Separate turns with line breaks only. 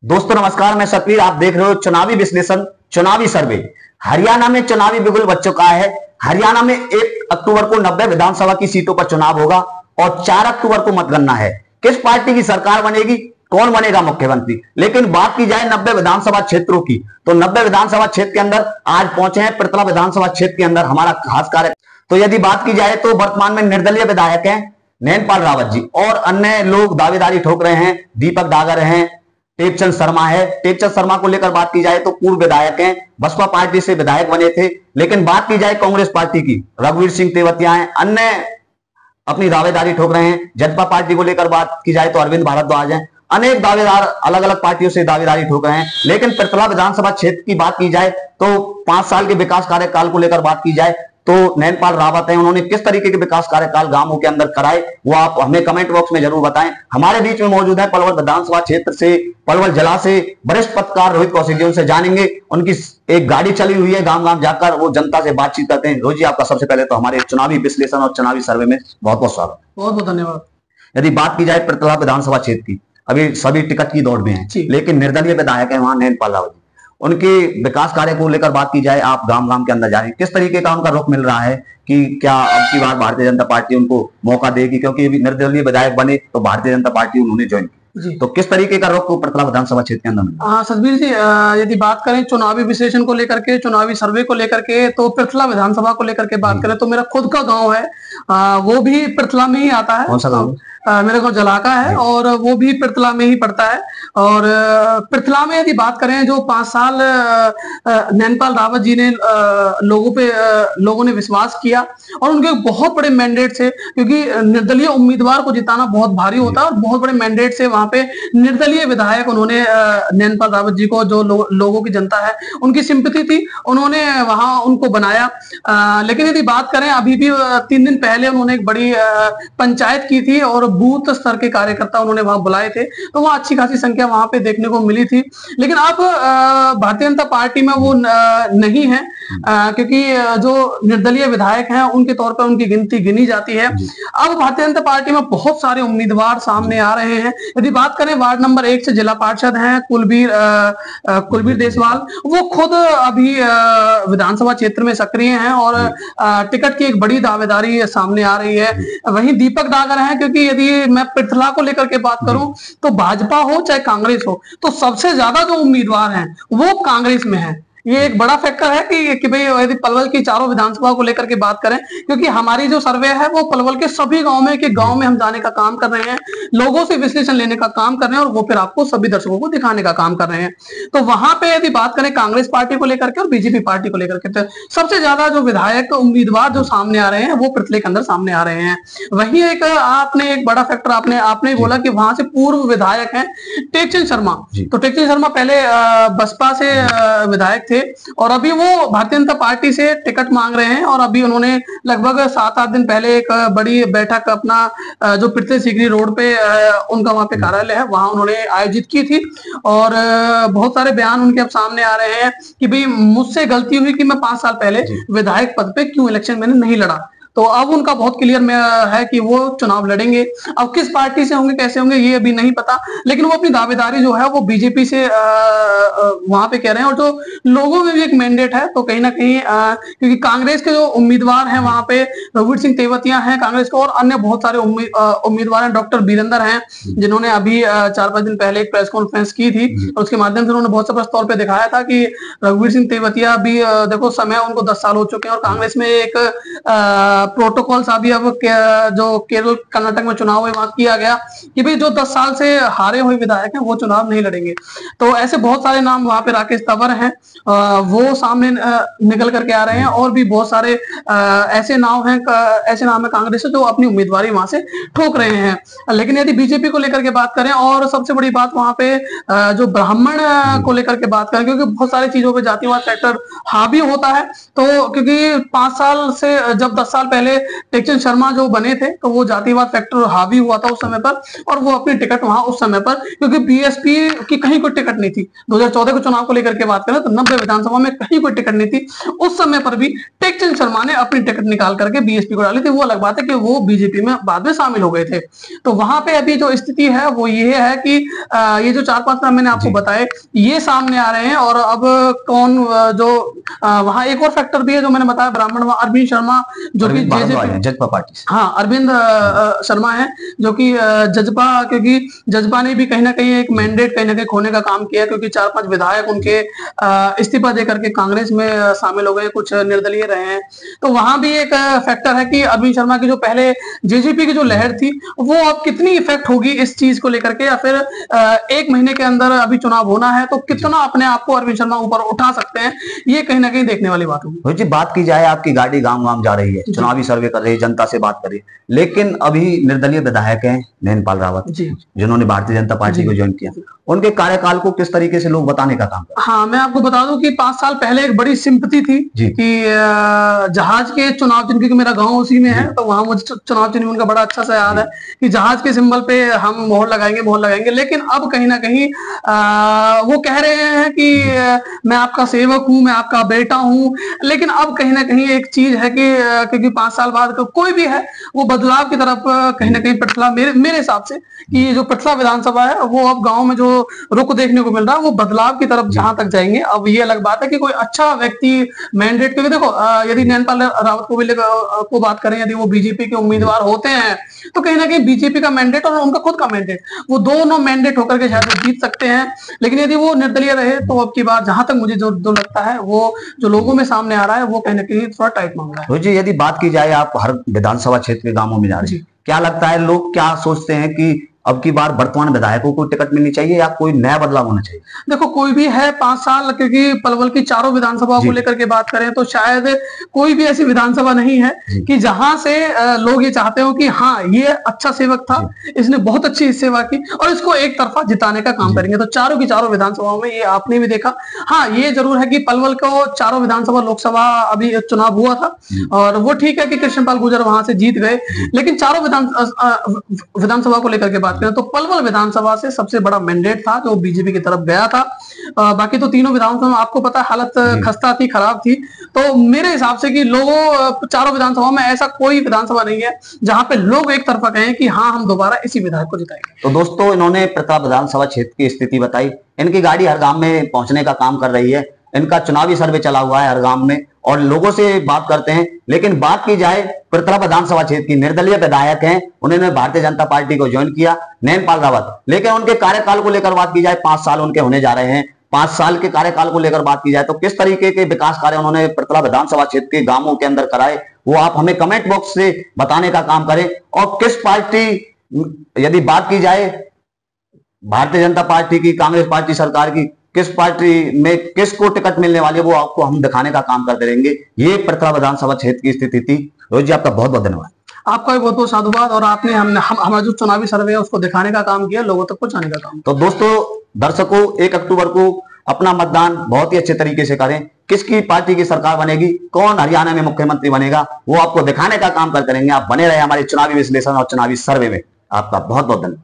दोस्तों नमस्कार, मैं सतवीर। आप देख रहे हो चुनावी विश्लेषण, चुनावी सर्वे। हरियाणा में चुनावी बिगुल बज चुका है। हरियाणा में 1 अक्टूबर को 90 विधानसभा की सीटों पर चुनाव होगा और 4 अक्टूबर को मतगणना है। किस पार्टी की सरकार बनेगी, कौन बनेगा मुख्यमंत्री। लेकिन बात की जाए 90 विधानसभा क्षेत्रों की, तो 90 विधानसभा क्षेत्र के अंदर आज पहुंचे हैं पृथला विधानसभा क्षेत्र के अंदर हमारा खास कार्य। तो यदि बात की जाए तो वर्तमान में निर्दलीय विधायक हैं नैनपाल रावत जी, और अन्य लोग दावेदारी ठोक रहे हैं। दीपक डागर हैं, टेकचंद शर्मा है। टेकचंद शर्मा को लेकर बात की जाए तो पूर्व विधायक हैं, बसपा पार्टी से विधायक बने थे। लेकिन बात की जाए कांग्रेस पार्टी की, रघुवीर सिंह तेवतिया हैं, अन्य अपनी दावेदारी ठोक रहे हैं। जनता पार्टी को लेकर बात की जाए तो अरविंद भारद्वाज हैं। अनेक दावेदार अलग अलग पार्टियों से दावेदारी ठोक रहे हैं। लेकिन पृथला विधानसभा क्षेत्र की बात की जाए तो 5 साल के विकास कार्यकाल को लेकर बात की जाए तो नैनपाल रावत हैं, उन्होंने किस तरीके के विकास कार्यकाल गांवों के अंदर कराए वो आप हमें कमेंट बॉक्स में जरूर बताएं। हमारे बीच में मौजूद है पलवल विधानसभा क्षेत्र से, पलवल जिला से वरिष्ठ पत्रकार रोहित कौशिक जी। उनसे जानेंगे, उनकी एक गाड़ी चली हुई है, गांव गांव जाकर वो जनता से बातचीत करते हैं। रोहित जी, आपका सबसे पहले तो हमारे चुनावी विश्लेषण और चुनावी सर्वे में बहुत बहुत स्वागत।
बहुत बहुत धन्यवाद।
यदि बात की जाए पृथला विधानसभा क्षेत्र की, अभी सभी टिकट की दौड़ में है, लेकिन निर्दलीय विधायक है वहां नैनपाल रावत जी। उनके विकास कार्य को लेकर बात की जाए, आप गांव गांव के अंदर जा रहे हैं, किस तरीके का उनका रुख मिल रहा है कि क्या अब की बार भारतीय जनता पार्टी उनको मौका देगी, क्योंकि निर्दलीय विधायक बने तो भारतीय जनता पार्टी उन्होंने ज्वाइन की, तो किस तरीके का रुख पृथला विधानसभा क्षेत्र के अंदर?
सतबीर जी, यदि बात करें चुनावी विश्लेषण को लेकर के, चुनावी सर्वे को लेकर के, तो पृथला विधानसभा को लेकर के बात करें तो मेरा खुद का गांव है, वो भी पृथला में ही आता है।
कौन सा गांव?
मेरा गांव जलाका है और वो भी पृथला में ही पड़ता है। और पृथला में यदि बात करें, जो 5 साल नैनपाल रावत जी ने लोगों ने विश्वास किया और उनके बहुत बड़े मैंडेट से, क्योंकि निर्दलीय उम्मीदवार को जिताना बहुत भारी होता है और बहुत बड़े मैंडेट से वहां पे निर्दलीय विधायक उन्होंने नैनपाल रावत जी को, जो लोगों की जनता है उनकी सिंपैथी थी, उन्होंने वहां उनको बनाया। लेकिन यदि बात करें, अभी भी 3 दिन पहले उन्होंने एक बड़ी पंचायत की थी और बूथ स्तर के कार्यकर्ता उन्होंने वहां बुलाए थे, तो वहां अच्छी खासी संख्या वहां पे देखने को मिली थी। लेकिन अब भारतीय जनता पार्टी में वो नहीं है, क्योंकि जो निर्दलीय विधायक हैं उनके तौर पर उनकी गिनती गिनी जाती है। अब भारतीय जनता पार्टी में बहुत सारे उम्मीदवार सामने आ रहे हैं। यदि बात करें वार्ड नंबर 1 से जिला पार्षद हैं कुलबीर देसवाल, वो खुद अभी विधानसभा क्षेत्र में सक्रिय हैं और टिकट की एक बड़ी दावेदारी सामने आ रही है। वहीं दीपक डागर हैं, क्योंकि यदि मैं पृथला को लेकर के बात करूं तो भाजपा हो चाहे कांग्रेस हो, तो सबसे ज्यादा जो उम्मीदवार हैं वो कांग्रेस में है। ये एक बड़ा फैक्टर है कि भाई यदि पलवल की चारों विधानसभा को लेकर के बात करें, क्योंकि हमारी जो सर्वे है वो पलवल के सभी गांव में हम जाने का काम कर रहे हैं, लोगों से विश्लेषण लेने का काम कर रहे हैं और वो फिर आपको सभी दर्शकों को दिखाने का काम कर रहे हैं। तो वहां पे यदि बात करें कांग्रेस पार्टी को लेकर के और बीजेपी पार्टी को लेकर के, तो सबसे ज्यादा जो विधायक उम्मीदवार जो सामने आ रहे हैं वो पृथले के अंदर सामने आ रहे हैं। वही आपने एक बड़ा फैक्टर आपने बोला कि वहां से पूर्व विधायक है टेकचंद शर्मा। तो टेकचंद शर्मा पहले बसपा से विधायक थे और अभी वो भारतीय जनता पार्टी से टिकट मांग रहे हैं। और अभी उन्होंने लगभग 7-8 दिन पहले एक बड़ी बैठक अपना जो पृथ्वी सीकरी रोड पे उनका वहां पे कार्यालय है, वहां उन्होंने आयोजित की थी। और बहुत सारे बयान उनके अब सामने आ रहे हैं कि भाई मुझसे गलती हुई कि मैं 5 साल पहले विधायक पद पे क्यों इलेक्शन मैंने नहीं लड़ा। तो अब उनका बहुत क्लियर है कि वो चुनाव लड़ेंगे। अब किस पार्टी से होंगे, कैसे होंगे, ये अभी नहीं पता, लेकिन वो अपनी दावेदारी जो है वो बीजेपी से वहां पे कह रहे हैं। और जो लोगों में भी एक मैंडेट है, तो कहीं ना कहीं क्योंकि कांग्रेस के जो उम्मीदवार हैं वहां पे रघुवीर सिंह तेवतिया हैं कांग्रेस को, और अन्य बहुत सारे उम्मीदवार हैं। डॉक्टर बीरेंद्र हैं, जिन्होंने अभी 4-5 दिन पहले एक प्रेस कॉन्फ्रेंस की थी और उसके माध्यम से उन्होंने बहुत स्पष्ट तौर पर दिखाया था कि रघुवीर सिंह तेवतिया भी, देखो समय उनको 10 साल हो चुके हैं और कांग्रेस में एक प्रोटोकॉल सा भी अब जो केरल कर्नाटक में चुनाव हुए वहां किया गया कि भाई जो 10 साल से हारे हुए विधायक हैं वो चुनाव नहीं लड़ेंगे। तो ऐसे बहुत सारे नाम वहां पे राकेश तंवर हैं, वो सामने निकल करके आ रहे हैं। और भी बहुत सारे ऐसे नाम है कांग्रेस से जो अपनी उम्मीदवारी वहां से ठोक रहे हैं। लेकिन यदि बीजेपी को लेकर के बात करें, और सबसे बड़ी बात वहां पे जो ब्राह्मण को लेकर के बात करें, क्योंकि बहुत सारी चीजों पर जातिवाद फैक्टर हावी होता है। तो क्योंकि 5 साल से, जब 10 साल पहले टेकचंद शर्मा जो बने थे तो वो जातिवाद फैक्टर हावी हुआ था उस समय पर, और वो अपनी टिकट वहां उस समय पर, क्योंकि बीएसपी की कहीं कोई टिकट नहीं थी। 2014 के चुनाव को लेकर के बात करें तो 90 विधानसभा में कहीं कोई टिकट नहीं थी। उस समय पर भी टेकचंद शर्मा ने अपनी टिकट निकाल करके बीएसपी को डाली थी। वो अलग बात है कि वो बीजेपी में बाद में शामिल हो गए थे। तो वहां पे अभी जो स्थिति है वो ये है कि ये जो 4-5 नाम मैंने आपको बताए ये सामने आ रहे हैं। और अब कौन जो वहां एक और फैक्टर भी है जो मैंने बताया, ब्राह्मण अरविंद शर्मा जो कि
जजपा पार्टी से,
हाँ अरविंद शर्मा है जो कि जजपा, क्योंकि जजपा ने भी कहीं ना कहीं एक मैंडेट कहीं ना कहीं खोने का काम किया, क्योंकि 4-5 विधायक उनके इस्तीफा देकर के कांग्रेस में शामिल हो गए, कुछ निर्दलीय रहे हैं। तो वहां भी एक फैक्टर है कि अरविंद शर्मा की जो पहले जेजेपी की जो लहर थी वो अब कितनी इफेक्ट होगी इस चीज को लेकर के, या फिर 1 महीने के अंदर अभी चुनाव होना है तो कितना अपने आप को अरविंद शर्मा ऊपर उठा सकते हैं, ये कहीं ना कहीं देखने वाली बात होगी।
जी बात की जाए, आपकी गाड़ी गांव-गांव जा रही है, चुनावी सर्वे कर रही है, जनता से बात कर रही है, लेकिन अभी निर्दलीय विधायक हैं नैनपाल रावत जिन्होंने भारतीय जनता पार्टी को ज्वाइन किया, उनके कार्यकाल को किस तरीके से लोग बताने का काम कर?
हाँ, मैं आपको बता दूं कि 5 साल पहले एक बड़ी सिंपैथी थी कि जहाज के चुनाव चिन्ह, क्योंकि मेरा गांव उसी में है तो वहां मुझे चुनाव चिन्ह उनका बड़ा अच्छा से याद है कि जहाज के सिंबल पे हम मोहर लगाएंगे। लेकिन अब कहीं ना कहीं वो कह रहे हैं कि मैं आपका सेवक हूं, मैं आपका बेटा हूं। लेकिन अब कहीं ना कहीं एक चीज है कि क्योंकि 5 साल बाद कोई भी है वो बदलाव की तरफ कहीं ना कहीं पटला, मेरे हिसाब से कि जो पटला विधानसभा है वो अब गांव में जो रुख देखने को मिल रहा है वो बदलाव की तरफ जहां तक जाएंगे। अब ये अलग बात है कि कोई अच्छा व्यक्ति मैंडेट, क्योंकि देखो यदि नैनपाल रावत को बात करें, यदि वो बीजेपी के उम्मीदवार होते हैं तो कहीं ना कहीं बीजेपी का मैंडेट और उनका खुद का मैंडेट, वो दोनों मैंडेट होकर के शायद जीत सकते हैं। लेकिन यदि वो निर्दलीय रहे तो अब की बार जहां तक मुझे जो लगता है वो जो लोगों में सामने आ रहा है वो कहीं ना कहीं थोड़ा टाइट मामला है।
जी यदि बात की जाए, आप हर विधानसभा क्षेत्र के गांवों में जा रहे हैं, क्या लगता है लोग क्या सोचते हैं कि अब की बार वर्तमान विधायकों को टिकट मिलनी चाहिए या कोई नया बदलाव होना चाहिए?
देखो कोई भी है 5 साल, क्योंकि पलवल की चारों विधानसभा को लेकर के बात करें तो शायद कोई भी ऐसी विधानसभा नहीं है कि जहां से लोग ये चाहते हो कि हाँ ये अच्छा सेवक था, इसने बहुत अच्छी सेवा की और इसको एक तरफा जिताने का काम करेंगे। तो चारों की चारों विधानसभाओं में ये आपने भी देखा। हाँ ये जरूर है कि पलवल को चारों विधानसभा लोकसभा अभी चुनाव हुआ था और वो ठीक है कि कृष्णपाल गुर्जर वहां से जीत गए, लेकिन चारों विधानसभा को लेकर के बात तो पलवल विधानसभा से सबसे बड़ा मैंडेट था जो बीजेपी की तरफ गया था। बाकी तो तीनों विधानसभा में आपको पता है हालत खस्ता थी, खराब थी। तो मेरे हिसाब से कि लोगों चारों विधानसभाओं में ऐसा कोई विधानसभा नहीं है जहां पे लोग एक तरफा कहें कि हाँ हम दोबारा इसी विधायक को जिताएंगे।
तो दोस्तों इन्होंने प्रताप विधानसभा क्षेत्र की स्थिति बताई, इनकी गाड़ी हर गांव में पहुंचने का काम कर रही है, इनका चुनावी सर्वे चला हुआ है हर गांव में और लोगों से बात करते हैं। लेकिन बात की जाए प्रताप विधानसभा क्षेत्र की, निर्दलीय विधायक हैं, उन्होंने भारतीय जनता पार्टी को ज्वाइन किया नैनपाल रावत, लेकिन उनके कार्यकाल को लेकर बात की जाए 5 साल उनके होने जा रहे हैं। 5 साल के कार्यकाल को लेकर बात की जाए तो किस तरीके के विकास कार्य उन्होंने प्रताप विधानसभा क्षेत्र के गांवों के अंदर कराए वो आप हमें कमेंट बॉक्स से बताने का काम करें। और किस पार्टी, यदि बात की जाए भारतीय जनता पार्टी की, कांग्रेस पार्टी सरकार की, किस पार्टी में किसको टिकट मिलने वाली है वो आपको हम दिखाने का काम करते रहेंगे। ये प्रताप विधानसभा क्षेत्र की स्थिति थी। रोहित जी आपका बहुत बहुत धन्यवाद।
आपका भी बहुत बहुत साधुवाद, और आपने हमारा जो चुनावी सर्वे है उसको दिखाने का काम किया, लोगों तक पहुंचाने का काम।
तो दोस्तों दर्शकों 1 अक्टूबर को अपना मतदान बहुत ही अच्छे तरीके से करें। किसकी पार्टी की सरकार बनेगी, कौन हरियाणा में मुख्यमंत्री बनेगा वो आपको दिखाने का काम करते रहेंगे। आप बने रहे हमारे चुनावी विश्लेषण और चुनावी सर्वे में। आपका बहुत बहुत धन्यवाद।